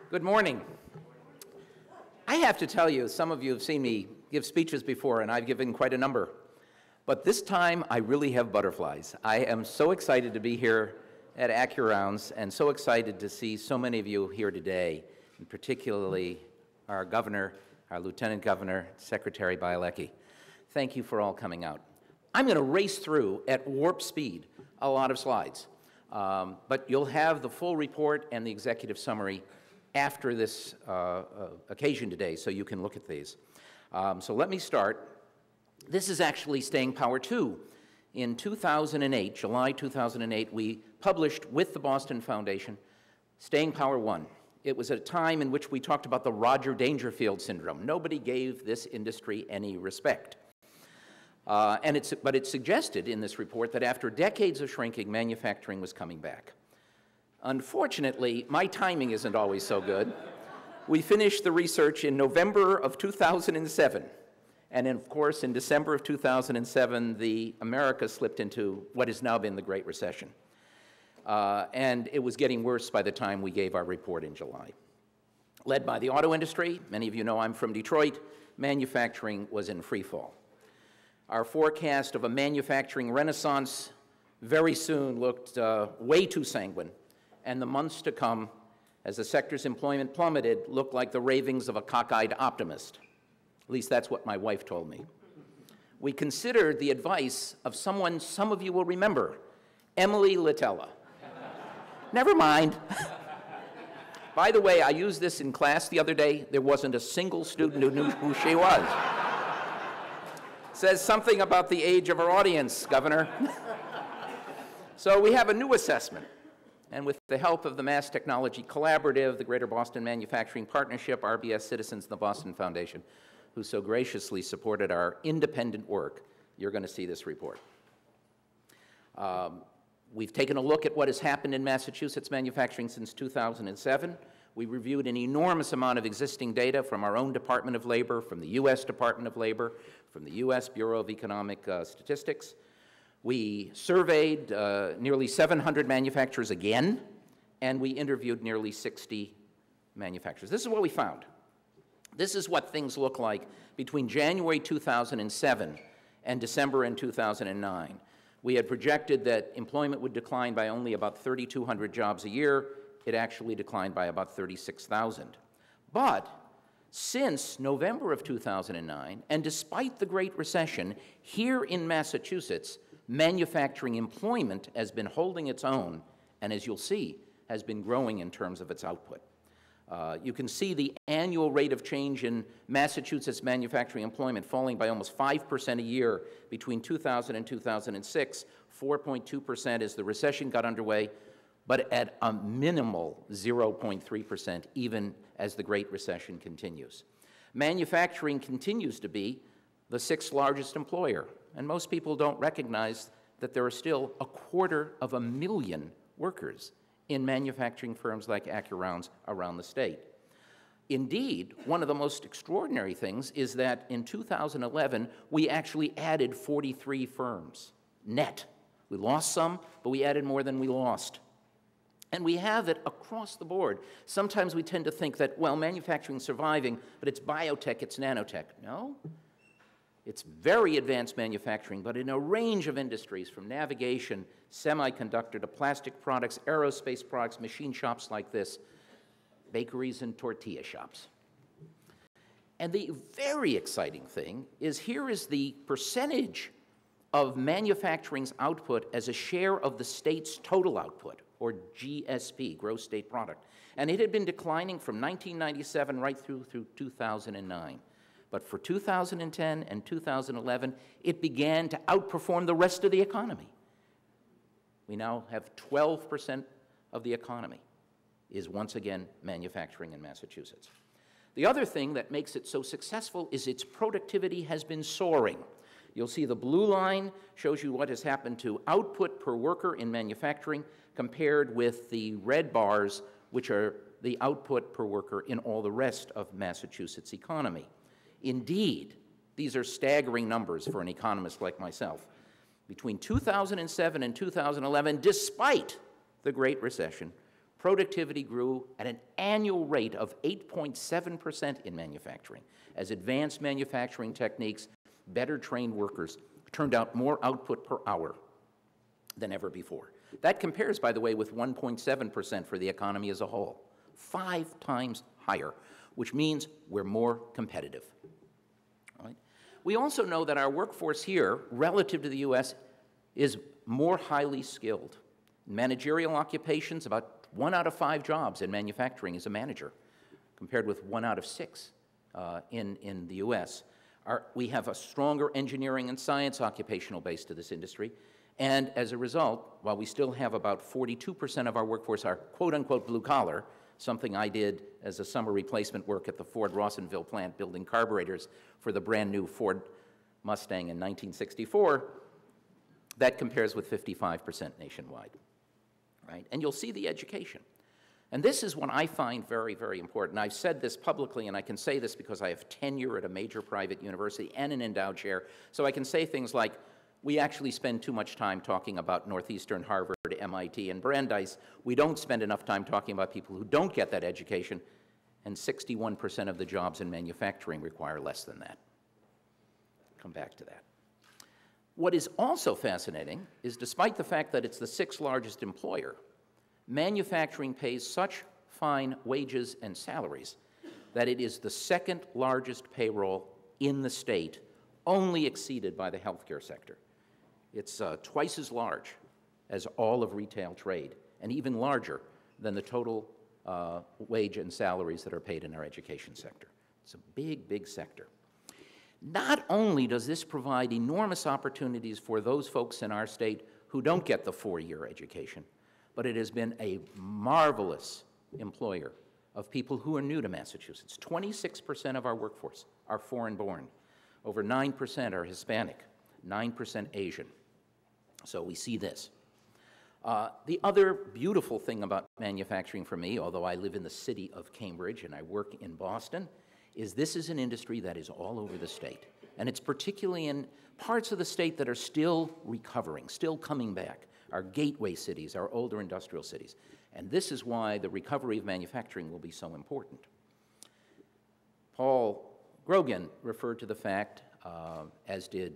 Good morning. I have to tell you, some of you have seen me give speeches before, and I've given quite a number. But this time, I really have butterflies. I am so excited to be here at AccuRounds, and so excited to see so many of you here today, and particularly our governor, our lieutenant governor, Secretary Bielecki. Thank you for all coming out. I'm going to race through at warp speed a lot of slides, but you'll have the full report and the executive summary after this occasion today, so you can look at these. So let me start. This is actually Staying Power 2. In 2008, July 2008, we published with the Boston Foundation Staying Power 1. It was a time in which we talked about the Roger Dangerfield syndrome. Nobody gave this industry any respect. But it suggested in this report that after decades of shrinking, manufacturing was coming back. Unfortunately, my timing isn't always so good. We finished the research in November of 2007. And of course, in December of 2007, America slipped into what has now been the Great Recession. And it was getting worse by the time we gave our report in July. Led by the auto industry, many of you know I'm from Detroit, manufacturing was in free fall. Our forecast of a manufacturing renaissance very soon looked way too sanguine, and the months to come, as the sector's employment plummeted, looked like the ravings of a cockeyed optimist. At least that's what my wife told me. We considered the advice of someone some of you will remember, Emily Litella. Never mind. By the way, I used this in class the other day. There wasn't a single student who knew who she was. Says something about the age of our audience, Governor. So we have a new assessment. And with the help of the Mass Technology Collaborative, the Greater Boston Manufacturing Partnership, RBS Citizens, and the Boston Foundation, who so graciously supported our independent work, you're going to see this report. We've taken a look at what has happened in Massachusetts manufacturing since 2007. We reviewed an enormous amount of existing data from our own Department of Labor, from the U.S. Department of Labor, from the U.S. Bureau of Economic Statistics. We surveyed nearly 700 manufacturers again, and we interviewed nearly 60 manufacturers. This is what we found. This is what things look like between January 2007 and December in 2009. We had projected that employment would decline by only about 3,200 jobs a year. It actually declined by about 36,000. But since November of 2009, and despite the Great Recession, here in Massachusetts, manufacturing employment has been holding its own, and as you'll see, has been growing in terms of its output. You can see the annual rate of change in Massachusetts manufacturing employment falling by almost 5% a year between 2000 and 2006, 4.2% as the recession got underway, but at a minimal 0.3% even as the Great Recession continues. Manufacturing continues to be the 6th largest employer, and most people don't recognize that there are still 250,000 workers in manufacturing firms like AccuRounds around the state. Indeed, one of the most extraordinary things is that in 2011, we actually added 43 firms, net. We lost some, but we added more than we lost. And we have it across the board. Sometimes we tend to think that, well, manufacturing's surviving, but it's biotech, it's nanotech. No. It's very advanced manufacturing, but in a range of industries, from navigation, semiconductor, to plastic products, aerospace products, machine shops like this, bakeries and tortilla shops. And the very exciting thing is here is the percentage of manufacturing's output as a share of the state's total output, or GSP, gross state product. And it had been declining from 1997 right through 2009. But for 2010 and 2011, it began to outperform the rest of the economy. We now have 12% of the economy is once again manufacturing in Massachusetts. The other thing that makes it so successful is its productivity has been soaring. You'll see the blue line shows you what has happened to output per worker in manufacturing compared with the red bars, which are the output per worker in all the rest of Massachusetts' economy. Indeed, these are staggering numbers for an economist like myself. Between 2007 and 2011, despite the Great Recession, productivity grew at an annual rate of 8.7% in manufacturing, as advanced manufacturing techniques, better trained workers turned out more output per hour than ever before. That compares, by the way, with 1.7% for the economy as a whole, 5 times higher, which means we're more competitive. Right? We also know that our workforce here, relative to the US, is more highly skilled. In managerial occupations, about 1 out of 5 jobs in manufacturing is a manager, compared with 1 out of 6 in the US. We have a stronger engineering and science occupational base to this industry, and as a result, while we still have about 42% of our workforce are quote-unquote blue-collar, something I did as a summer replacement work at the Ford Rawsonville plant building carburetors for the brand-new Ford Mustang in 1964, that compares with 55% nationwide, right? And you'll see the education. And this is what I find very, very important. I've said this publicly, and I can say this because I have tenure at a major private university and an endowed chair, so I can say things like, we actually spend too much time talking about Northeastern, Harvard, MIT, and Brandeis. We don't spend enough time talking about people who don't get that education, and 61% of the jobs in manufacturing require less than that. Come back to that. What is also fascinating is, despite the fact that it's the 6th largest employer, manufacturing pays such fine wages and salaries that it is the 2nd largest payroll in the state, only exceeded by the healthcare sector. It's twice as large as all of retail trade, and even larger than the total wage and salaries that are paid in our education sector. It's a big, big sector. Not only does this provide enormous opportunities for those folks in our state who don't get the 4-year education, but it has been a marvelous employer of people who are new to Massachusetts. 26% of our workforce are foreign-born. Over 9% are Hispanic, 9% Asian. So we see this. The other beautiful thing about manufacturing for me, although I live in the city of Cambridge and I work in Boston, is this is an industry that is all over the state. And it's particularly in parts of the state that are still recovering, still coming back, our gateway cities, our older industrial cities. And this is why the recovery of manufacturing will be so important. Paul Grogan referred to the fact, as did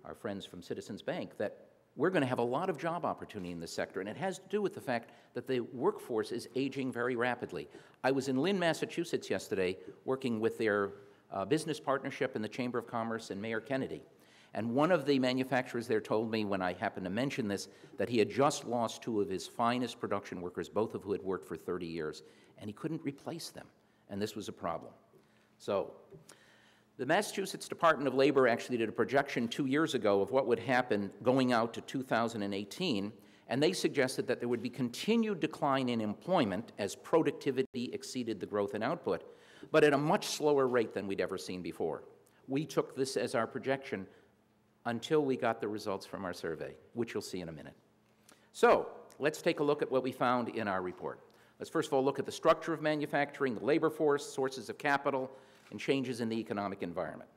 our friends from Citizens Bank, that we're going to have a lot of job opportunity in this sector, and it has to do with the fact that the workforce is aging very rapidly. I was in Lynn, Massachusetts yesterday working with their business partnership in the Chamber of Commerce and Mayor Kennedy. And one of the manufacturers there told me, when I happened to mention this, that he had just lost 2 of his finest production workers, both of who had worked for 30 years, and he couldn't replace them, and this was a problem. So the Massachusetts Department of Labor actually did a projection 2 years ago of what would happen going out to 2018, and they suggested that there would be continued decline in employment as productivity exceeded the growth in output, but at a much slower rate than we'd ever seen before. We took this as our projection until we got the results from our survey, which you'll see in a minute. So let's take a look at what we found in our report. Let's first of all look at the structure of manufacturing, the labor force, sources of capital, and changes in the economic environment.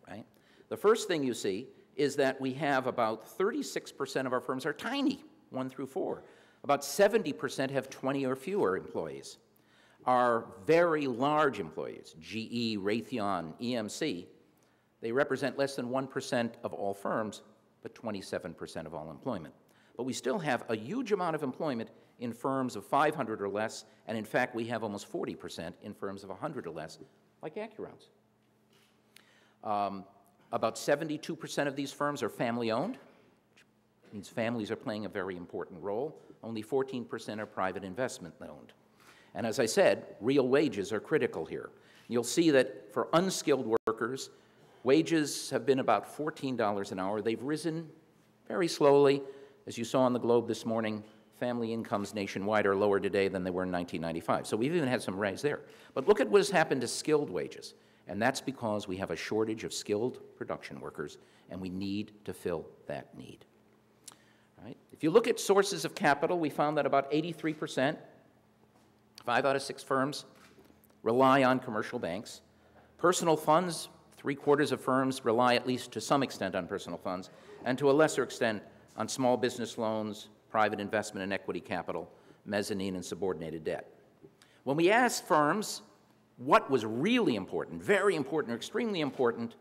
Right? The first thing you see is that we have about 36% of our firms are tiny, 1 through 4. About 70% have 20 or fewer employees. Our very large employees, GE, Raytheon, EMC, they represent less than 1% of all firms, but 27% of all employment. But we still have a huge amount of employment in firms of 500 or less, and in fact, we have almost 40% in firms of 100 or less, like AccuRounds. About 72% of these firms are family-owned, which means families are playing a very important role. Only 14% are private investment-owned. And as I said, real wages are critical here. You'll see that for unskilled workers, wages have been about $14 an hour. They've risen very slowly. As you saw on the Globe this morning, family incomes nationwide are lower today than they were in 1995. So we've even had some rise there. But look at what has happened to skilled wages. And that's because we have a shortage of skilled production workers, and we need to fill that need. Right? If you look at sources of capital, we found that about 83%, 5 out of 6 firms, rely on commercial banks. Personal funds, 3/4 of firms rely at least to some extent on personal funds, and to a lesser extent on small business loans, private investment and equity capital, mezzanine and subordinated debt. When we asked firms what was really important, very important or extremely important,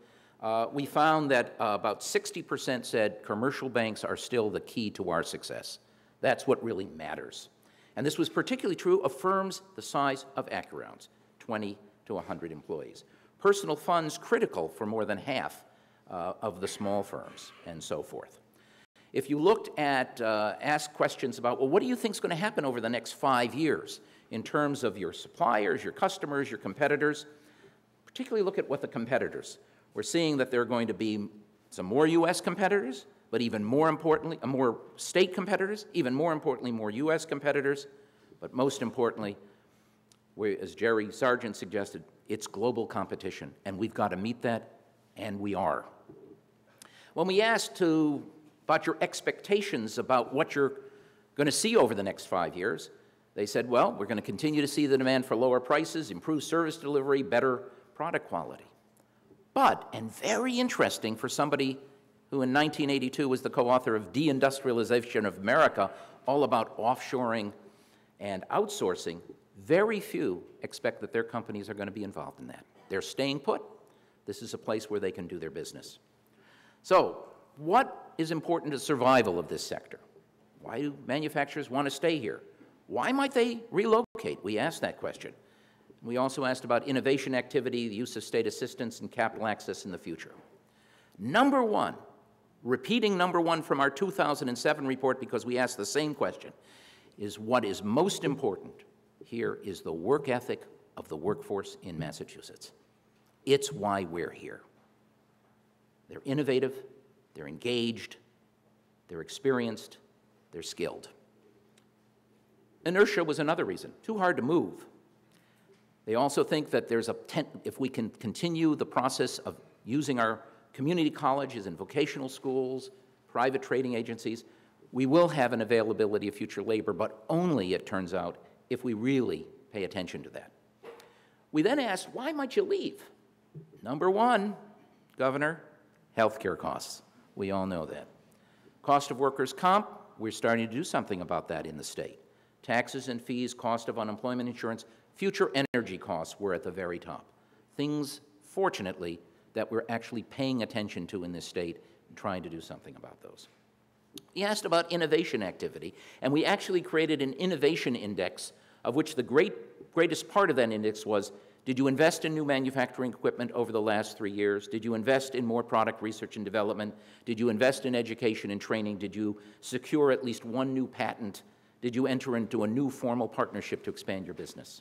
we found that about 60% said commercial banks are still the key to our success. That's what really matters. And this was particularly true of firms the size of AccuRounds, 20 to 100 employees. Personal funds critical for more than half of the small firms, and so forth. If you looked at, asked questions about, well, what do you think is going to happen over the next 5 years in terms of your suppliers, your customers, your competitors? Particularly look at what the competitors. We're seeing that there are going to be some more U.S. competitors, but even more importantly, more state competitors, even more importantly, more U.S. competitors, but most importantly, as Jerry Sargent suggested, it's global competition, and we've got to meet that, and we are. When we asked about your expectations about what you're going to see over the next 5 years, they said, well, we're going to continue to see the demand for lower prices, improved service delivery, better product quality. But, and very interesting for somebody who in 1982 was the co-author of Deindustrialization of America, all about offshoring and outsourcing, very few expect that their companies are going to be involved in that. They're staying put. This is a place where they can do their business. So, what is important to survival of this sector? Why do manufacturers want to stay here? Why might they relocate? We asked that question. We also asked about innovation activity, the use of state assistance, and capital access in the future. Number one, repeating number one from our 2007 report because we asked the same question, is what is most important here is the work ethic of the workforce in Massachusetts. It's why we're here. They're innovative, they're engaged, they're experienced, they're skilled. Inertia was another reason. Too hard to move. They also think that there's if we can continue the process of using our community colleges and vocational schools, private trading agencies, we will have an availability of future labor, but only, it turns out, if we really pay attention to that. We then asked, why might you leave? Number one, Governor, healthcare costs. We all know that. Cost of workers' comp, we're starting to do something about that in the state. Taxes and fees, cost of unemployment insurance, future energy costs were at the very top. Things, fortunately, that we're actually paying attention to in this state and trying to do something about those. We asked about innovation activity, and we actually created an innovation index, of which the greatest part of that index was, did you invest in new manufacturing equipment over the last 3 years? Did you invest in more product research and development? Did you invest in education and training? Did you secure at least one new patent? Did you enter into a new formal partnership to expand your business?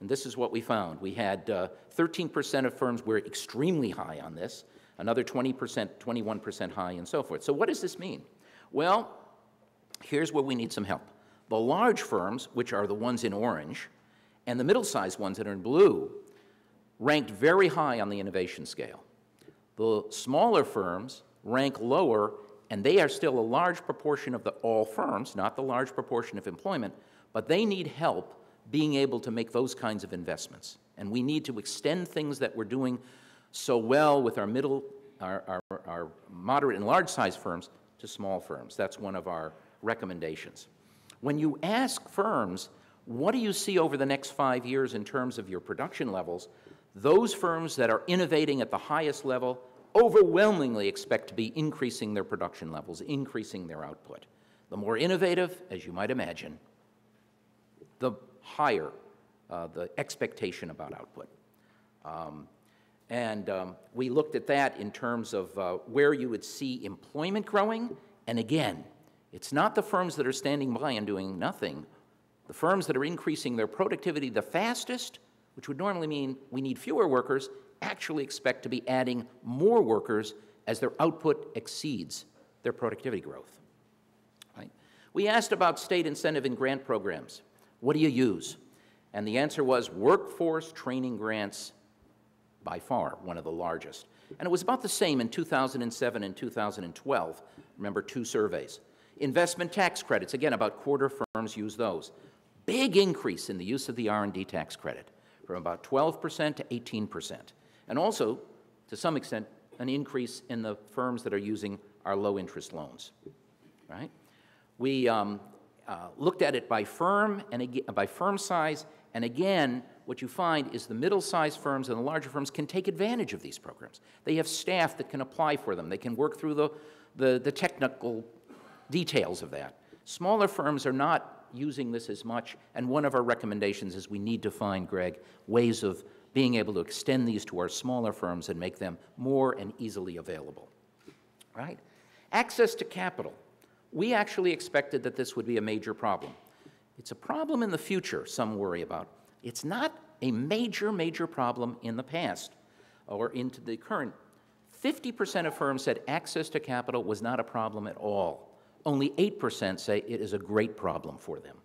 And this is what we found. We had 13% of firms were extremely high on this, another 20%, 21% high, and so forth. So what does this mean? Well, here's where we need some help. The large firms, which are the ones in orange, and the middle-sized ones that are in blue, ranked very high on the innovation scale. The smaller firms rank lower, and they are still a large proportion of all firms, not the large proportion of employment, but they need help being able to make those kinds of investments. And we need to extend things that we're doing so well with our our moderate and large-sized firms to small firms. That's one of our recommendations. When you ask firms, what do you see over the next 5 years in terms of your production levels, those firms that are innovating at the highest level overwhelmingly expect to be increasing their production levels, increasing their output. The more innovative, as you might imagine, the higher the expectation about output. We looked at that in terms of where you would see employment growing. And again, it's not the firms that are standing by and doing nothing. The firms that are increasing their productivity the fastest, which would normally mean we need fewer workers, actually expect to be adding more workers as their output exceeds their productivity growth. Right? We asked about state incentive and grant programs. What do you use? And the answer was workforce training grants, by far one of the largest. And it was about the same in 2007 and 2012. Remember, 2 surveys. Investment tax credits, again, about quarter firms use those. Big increase in the use of the R&D tax credit, from about 12% to 18%. And also, to some extent, an increase in the firms that are using our low-interest loans. Right? We looked at it by firm and by firm size, and again, what you find is the middle-sized firms and the larger firms can take advantage of these programs. They have staff that can apply for them. They can work through the technical details of that. Smaller firms are not using this as much, and one of our recommendations is we need to find, Greg, ways of being able to extend these to our smaller firms and make them more and easily available, right? Access to capital. We actually expected that this would be a major problem. It's a problem in the future, some worry about. It's not a major, major problem in the past or into the current. 50% of firms said access to capital was not a problem at all. Only 8% say it is a great problem for them.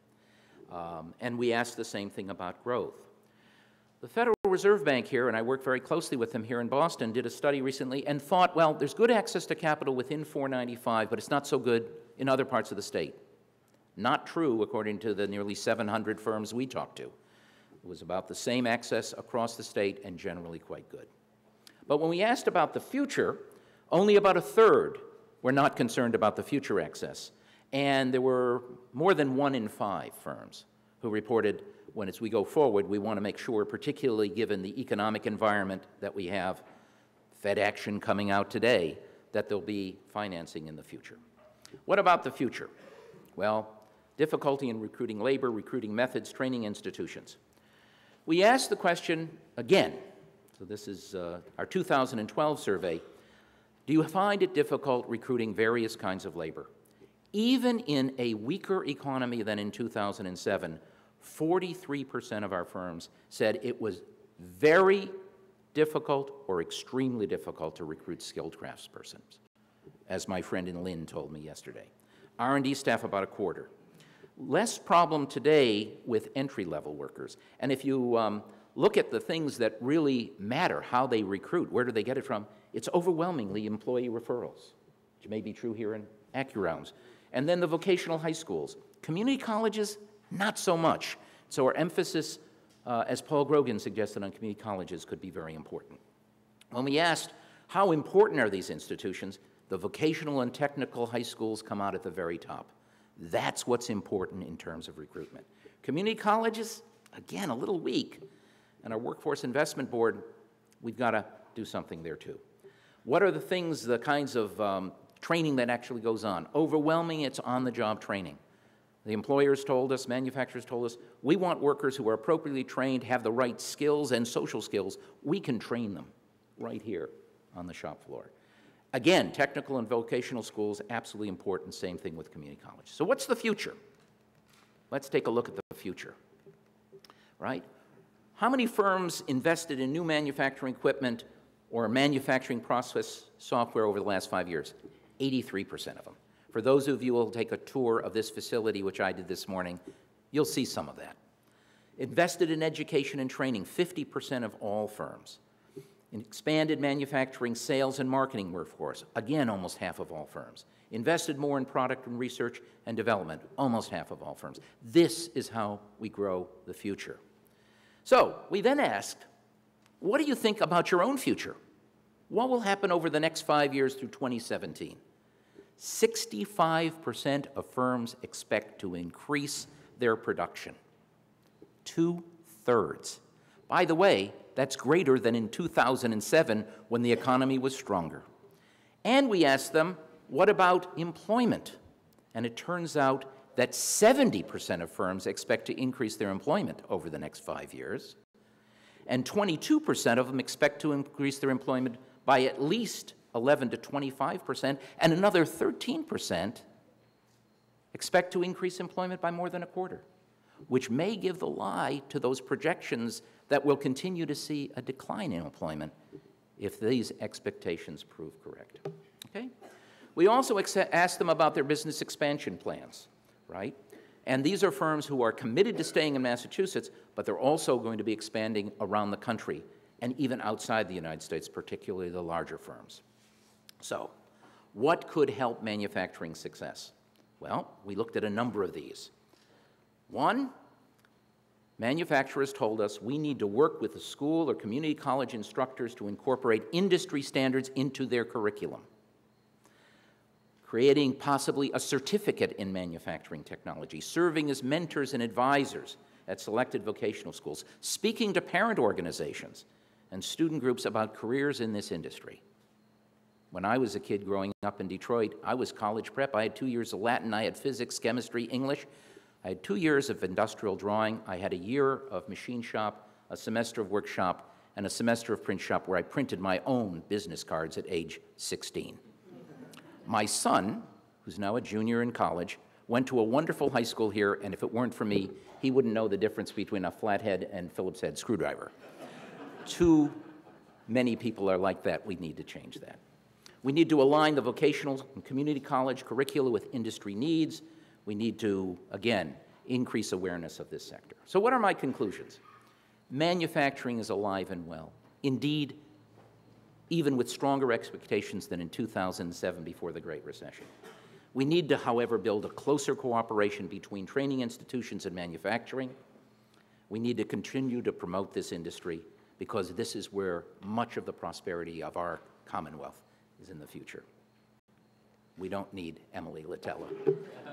And we asked the same thing about growth. The Federal Reserve Bank here, and I work very closely with them here in Boston, did a study recently and thought, well, there's good access to capital within 495, but it's not so good in other parts of the state. Not true, according to the nearly 700 firms we talked to. It was about the same access across the state and generally quite good. But when we asked about the future, only about a third were not concerned about the future access. And there were more than 1 in 5 firms who reported, as we go forward, we want to make sure, particularly given the economic environment that we have, Fed action coming out today, that there'll be financing in the future. What about the future? Well, difficulty in recruiting labor, recruiting methods, training institutions. We asked the question again, so this is our 2012 survey, do you find it difficult recruiting various kinds of labor? Even in a weaker economy than in 2007, 43% of our firms said it was very difficult or extremely difficult to recruit skilled craftspersons, as my friend in Lynn told me yesterday. R&D staff, about a quarter. Less problem today with entry-level workers. And if you look at the things that really matter, how they recruit, where do they get it from, it's overwhelmingly employee referrals, which may be true here in AccuRounds. And then the vocational high schools. Community colleges, not so much. So our emphasis, as Paul Grogan suggested, on community colleges could be very important. When we asked how important are these institutions, the vocational and technical high schools come out at the very top. That's what's important in terms of recruitment. Community colleges, again, a little weak. And our Workforce Investment Board, we've got to do something there too. What are the things, the kinds of training that actually goes on? Overwhelming, it's on-the-job training. The employers told us, manufacturers told us, we want workers who are appropriately trained, have the right skills and social skills. We can train them right here on the shop floor. Again, technical and vocational schools, absolutely important. Same thing with community college. So what's the future? Let's take a look at the future, right? How many firms invested in new manufacturing equipment or manufacturing process software over the last 5 years? 83% of them. For those of you who will take a tour of this facility, which I did this morning, you'll see some of that. Invested in education and training, 50% of all firms. In expanded manufacturing, sales, and marketing workforce, again, almost half of all firms. Invested more in product and research and development, almost half of all firms. This is how we grow the future. So we then asked, what do you think about your own future? What will happen over the next 5 years through 2017? 65% of firms expect to increase their production. 2/3. By the way, that's greater than in 2007 when the economy was stronger. And we asked them, what about employment? And it turns out that 70% of firms expect to increase their employment over the next 5 years. And 22% of them expect to increase their employment by at least 11 to 25%, and another 13% expect to increase employment by more than a quarter, which may give the lie to those projections that we'll continue to see a decline in employment if these expectations prove correct. Okay? We also asked them about their business expansion plans, right? And these are firms who are committed to staying in Massachusetts, but they're also going to be expanding around the country and even outside the United States, particularly the larger firms. So, what could help manufacturing success? Well, we looked at a number of these. One, manufacturers told us we need to work with the school or community college instructors to incorporate industry standards into their curriculum. creating possibly a certificate in manufacturing technology, serving as mentors and advisors at selected vocational schools, speaking to parent organizations and student groups about careers in this industry. When I was a kid growing up in Detroit, I was college prep. I had 2 years of Latin, I had physics, chemistry, English. I had 2 years of industrial drawing. I had a year of machine shop, a semester of workshop, and a semester of print shop where I printed my own business cards at age 16. My son, who's now a junior in college, went to a wonderful high school here, and if it weren't for me, he wouldn't know the difference between a flathead and Phillips head screwdriver. Too many people are like that. We need to change that. We need to align the vocational and community college curricula with industry needs. We need to, again, increase awareness of this sector. So what are my conclusions? Manufacturing is alive and well. Indeed, even with stronger expectations than in 2007 before the Great Recession. We need to, however, build a closer cooperation between training institutions and manufacturing. We need to continue to promote this industry because this is where much of the prosperity of our Commonwealth is in the future. We don't need Emily Litella.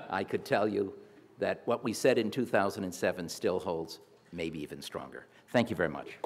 I could tell you that what we said in 2007 still holds, maybe even stronger. Thank you very much.